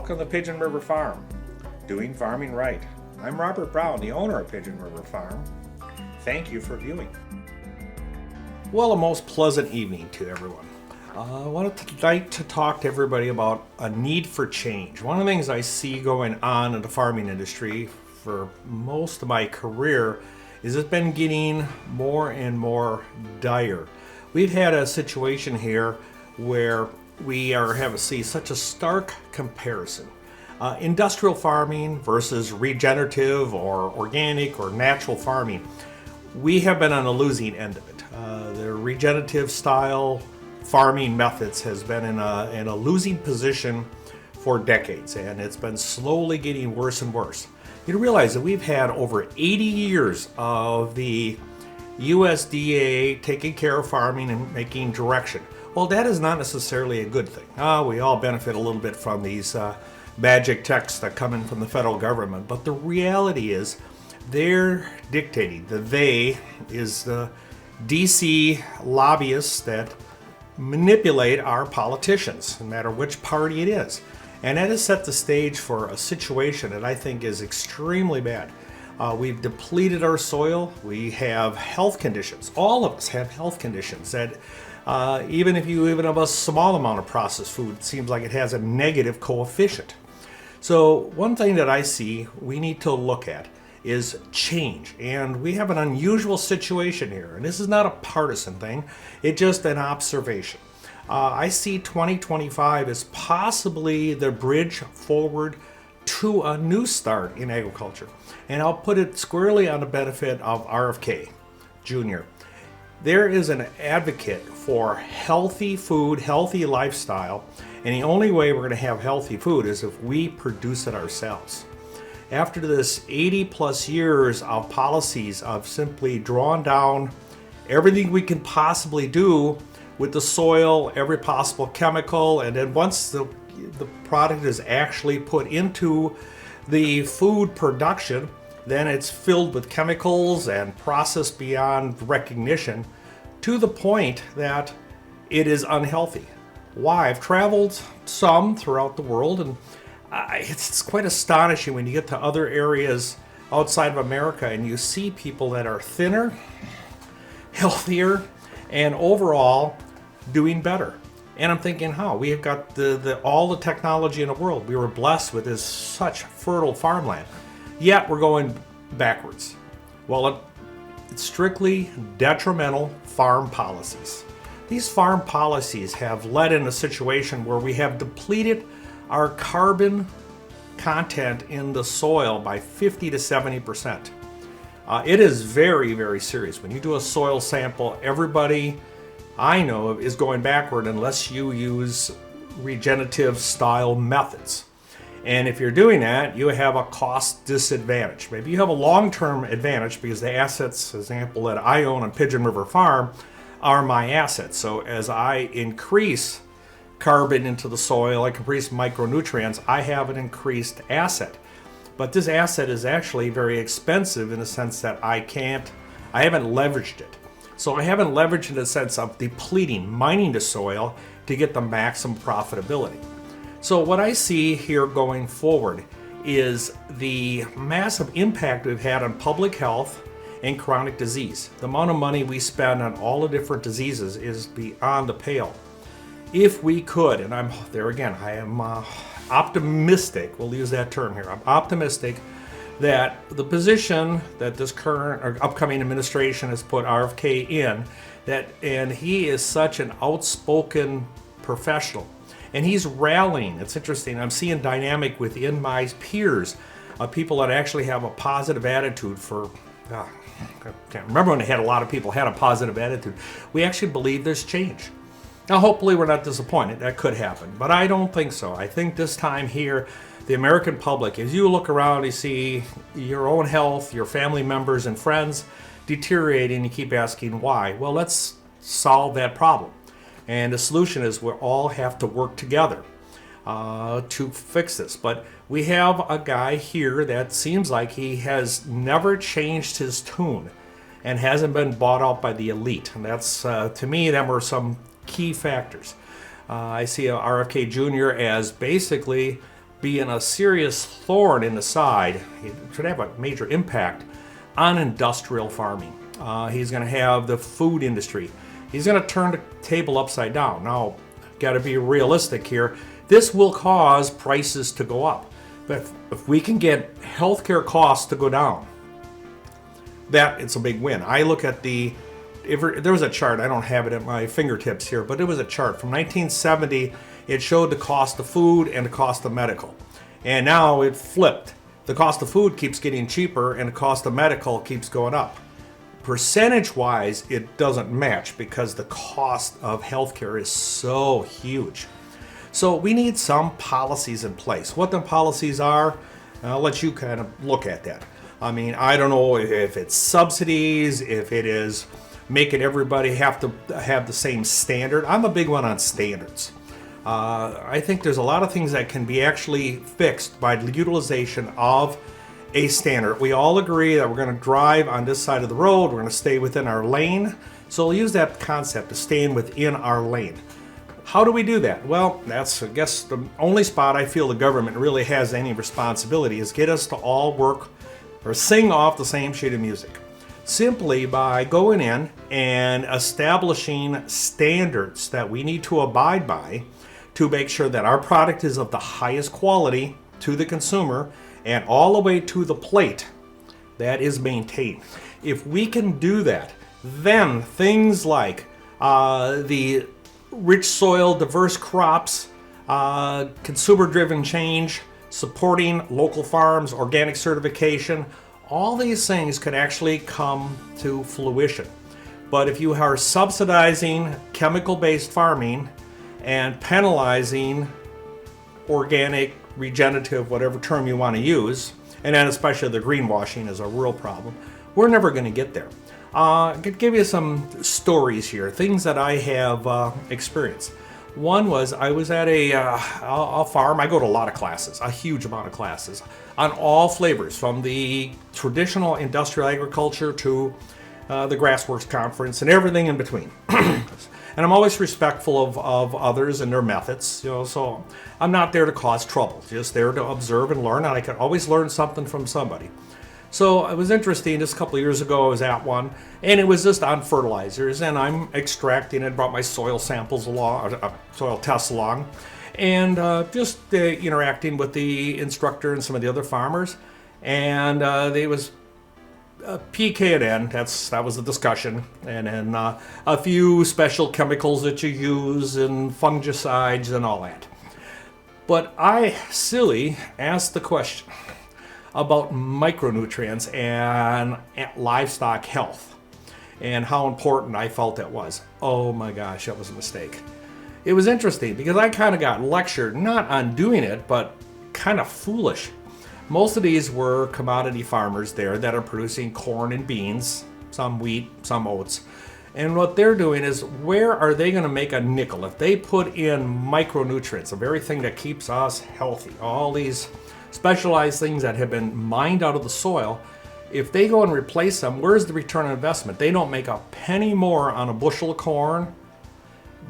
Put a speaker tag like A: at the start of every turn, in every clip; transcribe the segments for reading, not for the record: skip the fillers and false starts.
A: Welcome to Pigeon River Farm, doing farming right. I'm Robert Brown, the owner of Pigeon River Farm. Thank you for viewing. Well, a most pleasant evening to everyone. I wanted tonight to talk to everybody about a need for change. One of the things I see going on in the farming industry for most of my career is it's been getting more and more dire. We've had a situation here where we see such a stark comparison. Industrial farming versus regenerative or organic or natural farming. We have been on the losing end of it. The regenerative style farming methods has been in a losing position for decades, and it's been slowly getting worse and worse. You realize that we've had over 80 years of the USDA taking care of farming and making direction. Well, that is not necessarily a good thing. We all benefit a little bit from these magic texts that come in from the federal government, but the reality is they're dictating. The they is the DC lobbyists that manipulate our politicians, no matter which party it is. And that has set the stage for a situation that I think is extremely bad. We've depleted our soil. We have health conditions. All of us have health conditions that even if you even have a small amount of processed food, it seems like it has a negative coefficient. So one thing that I see we need to look at is change. And we have an unusual situation here. And this is not a partisan thing. It's just an observation. I see 2025 as possibly the bridge forward to a new start in agriculture. And I'll put it squarely on the benefit of RFK Jr. There is an advocate for healthy food, healthy lifestyle, and the only way we're going to have healthy food is if we produce it ourselves. After this 80 plus years of policies of simply drawing down everything we can possibly do with the soil, every possible chemical, and then once the product is actually put into the food production, then it's filled with chemicals and processed beyond recognition to the point that it is unhealthy. Why? I've traveled some throughout the world, and it's quite astonishing when you get to other areas outside of America and you see people that are thinner, healthier, and overall doing better. And I'm thinking, how? We have got all the technology in the world. We were blessed with this such fertile farmland. Yet we're going backwards. Well, it's strictly detrimental farm policies. These farm policies have led in a situation where we have depleted our carbon content in the soil by 50 to 70%. It is very, very serious. When you do a soil sample, everybody I know is going backward unless you use regenerative style methods. And if you're doing that, you have a cost disadvantage. Maybe you have a long-term advantage because the assets, for example, that I own on Pigeon River Farm are my assets. So as I increase carbon into the soil, I increase micronutrients, I have an increased asset. But this asset is actually very expensive in the sense that I haven't leveraged it. So I haven't leveraged in the sense of depleting, mining the soil to get the maximum profitability. So what I see here going forward is the massive impact we've had on public health and chronic disease. The amount of money we spend on all the different diseases is beyond the pale. If we could, and I'm there again, I am optimistic, we'll use that term here, I'm optimistic that the position that this current or upcoming administration has put RFK in, and he is such an outspoken professional, and he's rallying. It's interesting. I'm seeing dynamic within my peers of people that actually have a positive attitude for. I can't remember when a lot of people had a positive attitude. We actually believe there's change. Now, hopefully, we're not disappointed. That could happen, but I don't think so. I think this time here, the American public, as you look around, you see your own health, your family members and friends deteriorating, you keep asking why. Well, let's solve that problem. And the solution is we all have to work together to fix this. But we have a guy here that seems like he has never changed his tune and hasn't been bought out by the elite. And that's, to me, them are some key factors. I see RFK Jr. as basically being a serious thorn in the side. It should have a major impact on industrial farming. He's going to have the food industry. He's going to turn the table upside down. Now, got to be realistic here. This will cause prices to go up. But if we can get healthcare costs to go down, that it's a big win. I look at there was a chart, I don't have it at my fingertips here, but it was a chart from 1970. It showed the cost of food and the cost of medical. And now it flipped. The cost of food keeps getting cheaper and the cost of medical keeps going up. Percentage-wise, it doesn't match because the cost of healthcare is so huge. So we need some policies in place. What the policies are, I'll let you kind of look at that. I mean, I don't know if it's subsidies, if it is making everybody have to have the same standard. I'm a big one on standards. I think there's a lot of things that can be actually fixed by the utilization of a standard. We all agree that we're going to drive on this side of the road, we're going to stay within our lane. So we'll use that concept of staying within our lane. How do we do that? Well, that's, I guess, the only spot I feel the government really has any responsibility is get us to all work or sing off the same sheet of music. Simply by going in and establishing standards that we need to abide by to make sure that our product is of the highest quality to the consumer and all the way to the plate that is maintained. If we can do that, then things like the rich soil, diverse crops, consumer-driven change, supporting local farms, organic certification, all these things could actually come to fruition. But if you are subsidizing chemical-based farming and penalizing organic, regenerative, whatever term you want to use, and then especially the greenwashing is a real problem, we're never going to get there. I could give you some stories here, things that I have experienced. One was I was at a farm. I go to a lot of classes, a huge amount of classes on all flavors, from the traditional industrial agriculture to the Grassworks Conference and everything in between. And I'm always respectful of others and their methods, you know, so I'm not there to cause trouble, just there to observe and learn, and I can always learn something from somebody. So it was interesting, just a couple of years ago I was at one, and it was just on fertilizers, and I'm extracting and brought my soil samples along, soil tests along, and just interacting with the instructor and some of the other farmers, and they was PK&N, that was the discussion, and then a few special chemicals that you use and fungicides and all that. But I, silly, asked the question about micronutrients and livestock health and how important I felt that was. Oh my gosh, that was a mistake. It was interesting because I kind of got lectured, not on doing it, but kind of foolish. Most of these were commodity farmers there that are producing corn and beans, some wheat, some oats. And what they're doing is, where are they going to make a nickel? If they put in micronutrients, the very thing that keeps us healthy, all these specialized things that have been mined out of the soil, if they go and replace them, where's the return on investment? They don't make a penny more on a bushel of corn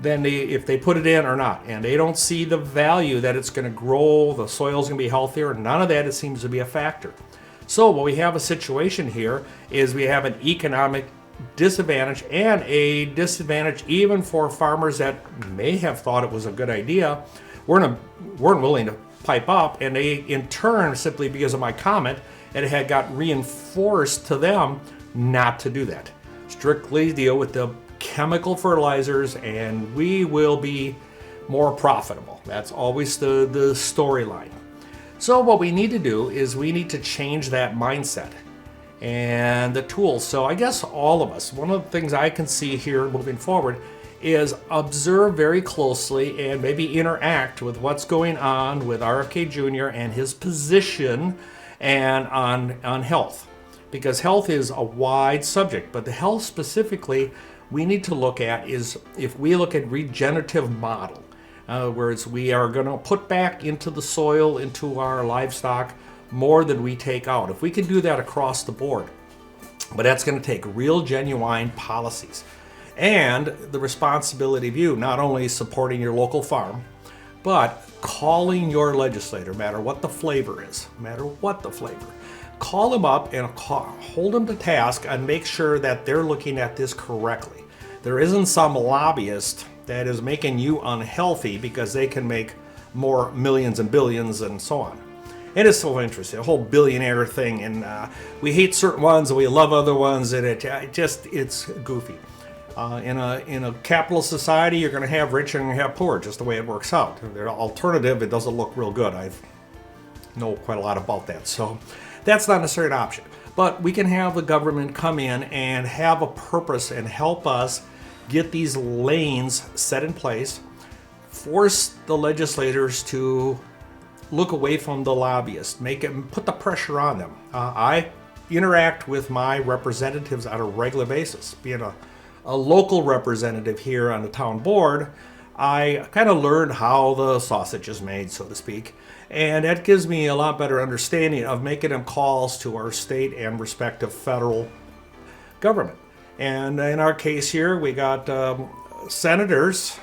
A: than if they put it in or not. And they don't see the value that it's going to grow, the soil's going to be healthier. None of that, it seems to be a factor. So what we have a situation here is we have an economic disadvantage, and a disadvantage even for farmers that may have thought it was a good idea, weren't willing to pipe up, and they in turn, simply because of my comment, it had got reinforced to them not to do that. Strictly deal with the chemical fertilizers and we will be more profitable. That's always the storyline. So what we need to do is we need to change that mindset and the tools. So I guess all of us, one of the things I can see here moving forward is observe very closely and maybe interact with what's going on with RFK Jr. and his position and on health. Because health is a wide subject, but the health specifically we need to look at is if we look at regenerative model. In other words, we are going to put back into the soil, into our livestock, more than we take out. If we can do that across the board, but that's going to take real genuine policies. And the responsibility of you, not only supporting your local farm, But calling your legislator, no matter what the flavor is, call them up and hold them to task and make sure that they're looking at this correctly. There isn't some lobbyist that is making you unhealthy because they can make more millions and billions and so on. It is so interesting, the whole billionaire thing, and we hate certain ones and we love other ones, and it's goofy. In a capitalist society, you're going to have rich and you're going to have poor, just the way it works out. The alternative, it doesn't look real good. I know quite a lot about that, so that's not necessarily an option. But we can have the government come in and have a purpose and help us get these lanes set in place, force the legislators to look away from the lobbyists, put the pressure on them. I interact with my representatives on a regular basis. Being a local representative here on the town board, I kind of learned how the sausage is made, so to speak, and that gives me a lot better understanding of making them calls to our state and respective federal government. And in our case here, we got senators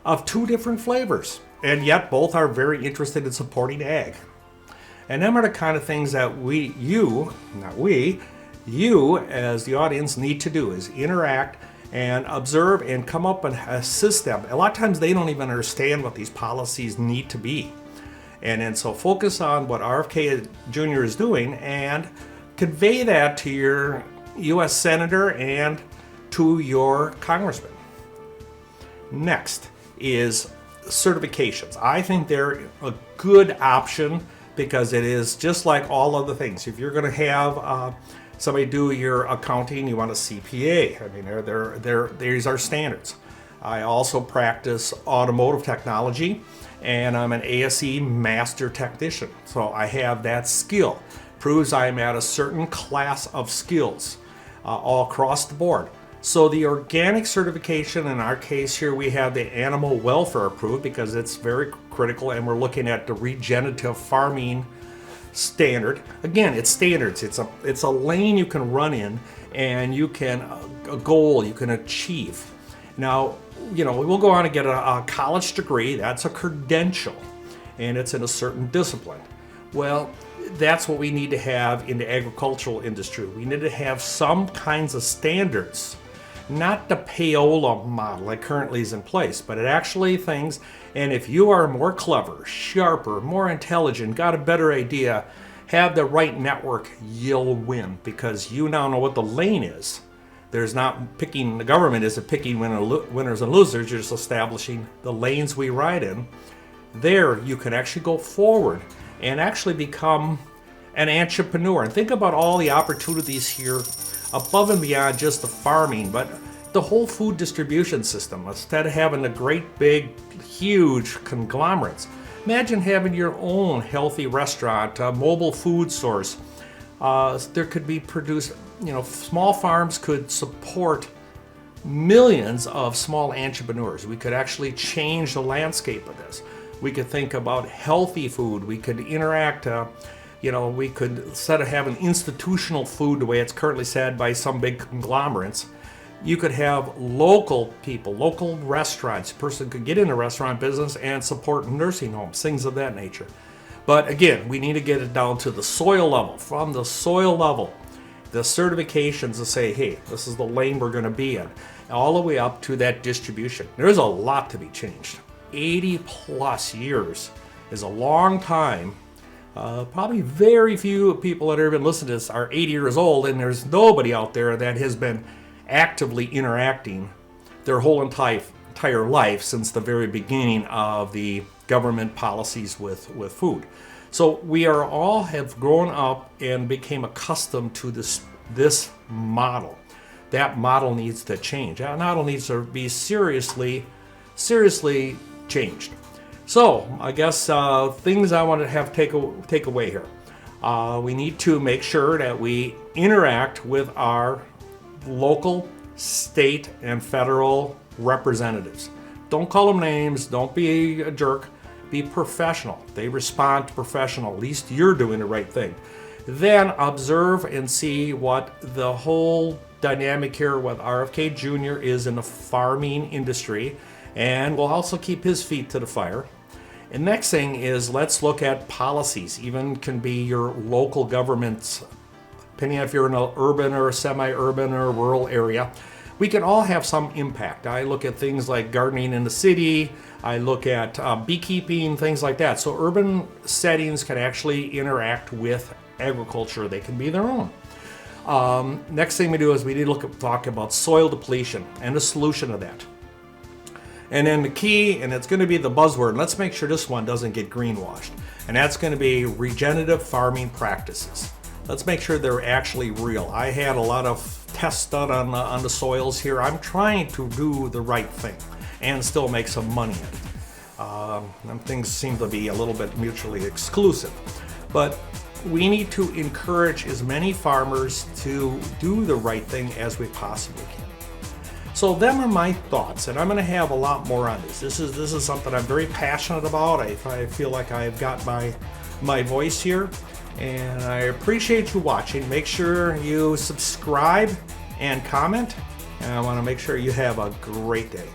A: of two different flavors, and yet both are very interested in supporting ag. And them are the kind of things that you as the audience need to do, is interact and observe and come up and assist them. A lot of times they don't even understand what these policies need to be. And so focus on what RFK Jr. is doing and convey that to your U.S. Senator and to your Congressman. Next is certifications. I think they're a good option because it is just like all other things. If you're going to have somebody do your accounting, you want a CPA. I mean, these are standards. I also practice automotive technology, and I'm an ASE master technician. So I have that skill. Proves I'm at a certain class of skills all across the board. So the organic certification, in our case here, we have the animal welfare approved because it's very critical, and we're looking at the regenerative farming standard. Again, it's standards. It's a lane you can run in, and you can a goal you can achieve. Now, we'll go on and get a college degree. That's a credential, and it's in a certain discipline. Well, that's what we need to have in the agricultural industry. We need to have some kinds of standards. Not the payola model that currently is in place, but it actually things, and if you are more clever, sharper, more intelligent, got a better idea, have the right network, you'll win because you now know what the lane is. There's not picking, the government isn't picking winners and losers, you're just establishing the lanes we ride in. There you can actually go forward and actually become an entrepreneur. And think about all the opportunities here above and beyond just the farming, but the whole food distribution system. Instead of having the great big, huge conglomerates, imagine having your own healthy restaurant, a mobile food source. There could be produced, small farms could support millions of small entrepreneurs. We could actually change the landscape of this. We could think about healthy food. We could interact, we could, instead of having institutional food the way it's currently said by some big conglomerates, you could have local people, local restaurants. A person could get in the restaurant business and support nursing homes, things of that nature. But again, we need to get it down to the soil level. From the soil level, the certifications to say, hey, this is the lane we're going to be in, all the way up to that distribution. There's a lot to be changed. 80 plus years is a long time. Probably very few people that are even listening to this are 80 years old, and there's nobody out there that has been actively interacting their whole entire life since the very beginning of the government policies with food. So we are all have grown up and became accustomed to this model. That model needs to change. That model needs to be seriously changed. So I guess things I want to have take away here. We need to make sure that we interact with our local, state, and federal representatives. Don't call them names. Don't be a jerk. Be professional. They respond to professional. At least you're doing the right thing. Then observe and see what the whole dynamic here with RFK Jr. is in the farming industry, and we'll also keep his feet to the fire. And next thing is, let's look at policies. Even can be your local governments, depending on if you're in an urban or a semi-urban or rural area. We can all have some impact. I look at things like gardening in the city. I look at beekeeping, things like that. So urban settings can actually interact with agriculture. They can be their own. Next thing we do is we need to talk about soil depletion and the solution to that. And then the key, and it's going to be the buzzword, and let's make sure this one doesn't get greenwashed, and that's going to be regenerative farming practices. Let's make sure they're actually real. I had a lot of tests done on the soils here. I'm trying to do the right thing and still make some money in it. And things seem to be a little bit mutually exclusive. But we need to encourage as many farmers to do the right thing as we possibly can. So them are my thoughts, and I'm going to have a lot more on this. This is something I'm very passionate about. I feel like I've got my voice here, and I appreciate you watching. Make sure you subscribe and comment, and I want to make sure you have a great day.